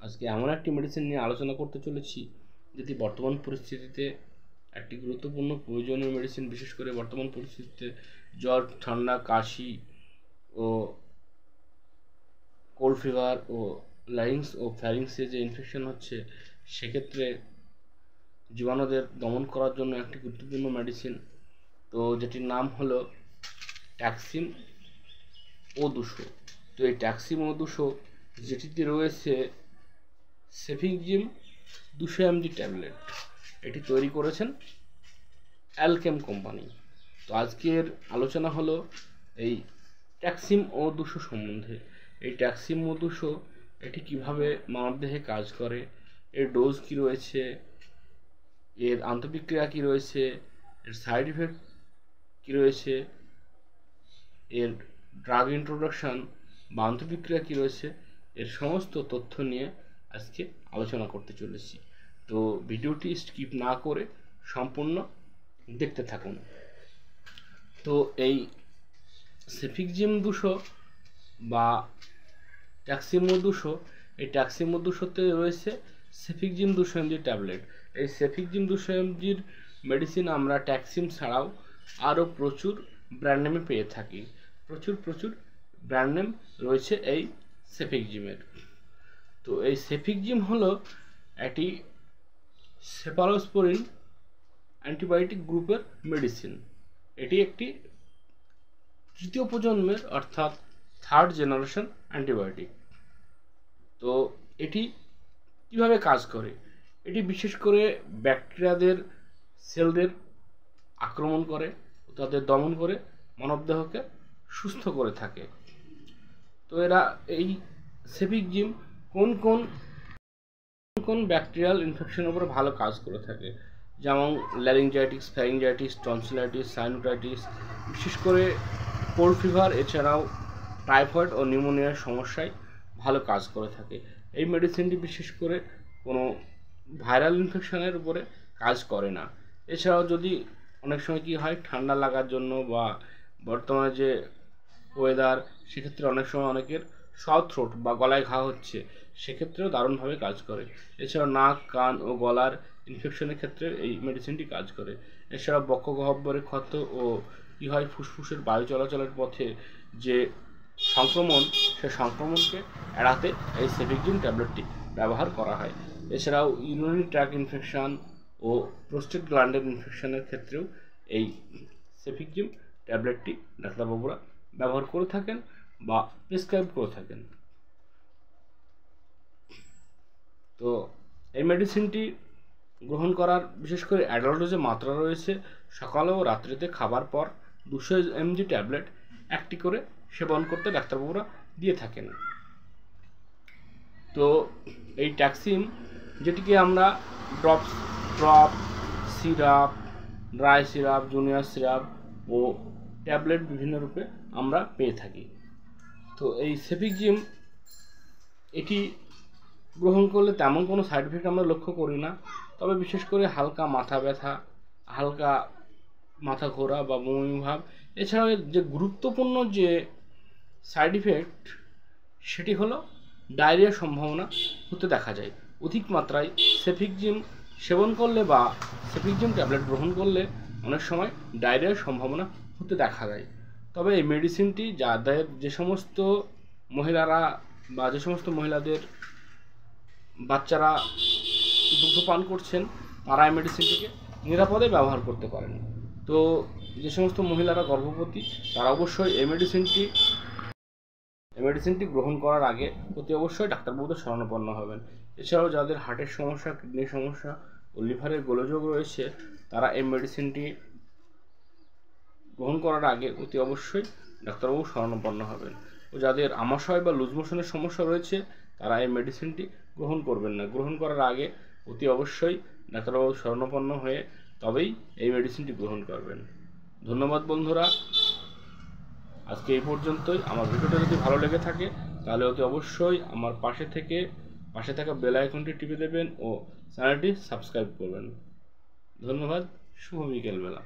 আজকে এমন একটি মেডিসিন নিয়ে আলোচনা করতে চলেছি যেটি বর্তমান পরিস্থিতিতে একটি গুরুত্বপূর্ণ প্রয়োজনীয় মেডিসিন। বিশেষ করে বর্তমান পরিস্থিতিতে জ্বর, ঠান্ডা, কাশি ও কোল্ড ফিভার ও লারিংস ও ফ্যারিংসে যে ইনফেকশন হচ্ছে, সেক্ষেত্রে জীবাণুদের দমন করার জন্য একটি গুরুত্বপূর্ণ মেডিসিন, তো যেটির নাম হলো ট্যাক্সিম O200। তো এই ট্যাক্সিম O200 যেটিতে রয়েছে সেফিকজিম 200 mg ট্যাবলেট, এটি তৈরি করেছেন অ্যালকেম কোম্পানি। তো আজকের আলোচনা হলো এই ট্যাক্সিম O200 সম্বন্ধে। এই ট্যাক্সিম O200 এটি কিভাবে মানবদেহে কাজ করে, এর ডোজ কি রয়েছে, এর আন্তঃবিক্রিয়া কি রয়েছে, এর সাইড ইফেক্ট কি রয়েছে, এর ড্রাগ ইন্ট্রোডাকশান বা আন্তঃবিক্রিয়া কী রয়েছে, এর সমস্ত তথ্য নিয়ে আজকে আলোচনা করতে চলেছি। তো ভিডিওটি স্কিপ না করে সম্পূর্ণ দেখতে থাকুন। তো এই সেফিকজিম 200 বা ট্যাক্সিম O200, এই ট্যাক্সিম O200তে রয়েছে সেফিকজিম 200 mg ট্যাবলেট। এই সেফিকজিম 200 mgর মেডিসিন আমরা ট্যাক্সিম ছাড়াও আরও প্রচুর ব্র্যান্ড নেমে পেয়ে থাকি। প্রচুর ব্র্যান্ড নেম রয়েছে এই সেফিকজিমের। তো এই সেফিকজিম হলো একটি সেফালোস্পোরিন অ্যান্টিবায়োটিক গ্রুপের মেডিসিন। এটি একটি তৃতীয় প্রজন্মের অর্থাৎ থার্ড জেনারেশন অ্যান্টিবায়োটিক। তো এটি কিভাবে কাজ করে? এটি বিশেষ করে ব্যাকটেরিয়াদের সেলদের আক্রমণ করে, তাদের দমন করে মানবদেহকে সুস্থ করে থাকে। তো এরা এই সেফিকজিম কোন কোন ব্যাকটেরিয়াল ইনফেকশনের উপরে ভালো কাজ করে থাকে, যেমন ল্যারিঞ্জাইটিস, ফ্যারিঞ্জাইটিস, টনসিলাইটিস, সাইনোটাইটিস, বিশেষ করে কোল্ড ফিভার, এছাড়াও টাইফয়েড ও নিউমোনিয়ার সমস্যায় ভালো কাজ করে থাকে। এই মেডিসিনটি বিশেষ করে কোনো ভাইরাল ইনফেকশনের উপরে কাজ করে না। এছাড়াও যদি অনেক সময় কী হয়, ঠান্ডা লাগার জন্য বা বর্তমানে যে ওয়েদার, সেক্ষেত্রে অনেক সময় অনেকের সর থ্রোট বা গলায় ঘা হচ্ছে, সেক্ষেত্রেও দারুণভাবে কাজ করে। এছাড়াও নাক, কান ও গলার ইনফেকশনের ক্ষেত্রে এই মেডিসিনটি কাজ করে। এছাড়াও বক্ষগহ্বরে ক্ষত ও কী হয়, ফুসফুসের বায়ু চলাচলের পথে যে সংক্রমণ, সে সংক্রমণকে এড়াতে এই সেফিকজিম ট্যাবলেটটি ব্যবহার করা হয়। এছাড়াও ইউরিনারি ট্র্যাক্ট ইনফেকশন ও প্রোস্টেট গ্ল্যান্ডের ইনফেকশনের ক্ষেত্রেও এই সেফিকজিম ট্যাবলেটটি ডাক্তারবাবুরা ব্যবহার করে থাকেন বা প্রেসক্রাইব করে থাকেন। তো এই মেডিসিনটি গ্রহণ করার বিশেষ করে অ্যাডাল্ট ডোজে মাত্রা রয়েছে। সকালে ও রাত্রিতে খাবার পর 200 mg ট্যাবলেট একটি করে সেবন করতে ডাক্তারবাবুরা দিয়ে থাকেন। তো এই ট্যাক্সিম, যেটিকে আমরা drop, syrup, dry syrup, junior syrup ও ট্যাবলেট বিভিন্ন রূপে আমরা পেয়ে থাকি। তো এই সেফিকজিম এটি গ্রহণ করলে তেমন কোনো সাইড এফেক্ট আমরা লক্ষ্য করি না, তবে বিশেষ করে হালকা মাথা ব্যথা, হালকা মাথা ঘোরা বা বমি ভাব, এছাড়াও যে গুরুত্বপূর্ণ যে সাইড ইফেক্ট, সেটি হলো ডায়রিয়ার সম্ভাবনা হতে দেখা যায়। অধিক মাত্রায় সেফিকজিম সেবন করলে বা সেফিকজিম ট্যাবলেট গ্রহণ করলে অনেক সময় ডায়রিয়ার সম্ভাবনা হতে দেখা যায়। তবে এই মেডিসিনটি যাদের যে সমস্ত মহিলারা বা যে সমস্ত মহিলাদের বাচ্চারা দুগ্ধপান করছেন, তারা এই মেডিসিনটিকে নিরাপদে ব্যবহার করতে পারেন। তো যে সমস্ত মহিলারা গর্ভবতী, তারা অবশ্যই এই মেডিসিনটি গ্রহণ করার আগে অতি অবশ্যই ডাক্তারবাবুদের শরণাপন্ন হবেন। এছাড়াও যাদের হার্টের সমস্যা, কিডনির সমস্যা ও লিভারের গোলযোগ রয়েছে, তারা এই মেডিসিনটি গ্রহণ করার আগে অতি অবশ্যই ডাক্তারবাবু শরণাপন্ন হবেন। ও যাদের আমাশয় বা লুজ মোশনের সমস্যা রয়েছে, তারা এই মেডিসিনটি গ্রহণ করবেন না। গ্রহণ করার আগে অতি অবশ্যই ডাক্তারবাবু শরণাপন্ন হয়ে তবেই এই মেডিসিনটি গ্রহণ করবেন। ধন্যবাদ বন্ধুরা, আজকে এই পর্যন্তই। আমার ভিডিওটা যদি ভালো লেগে থাকে তাহলে অতি অবশ্যই আমার পাশে থাকা বেল আইকনটি টিপে দেবেন ও চ্যানেলটি সাবস্ক্রাইব করবেন। ধন্যবাদ, শুভ বিকেলবেলা।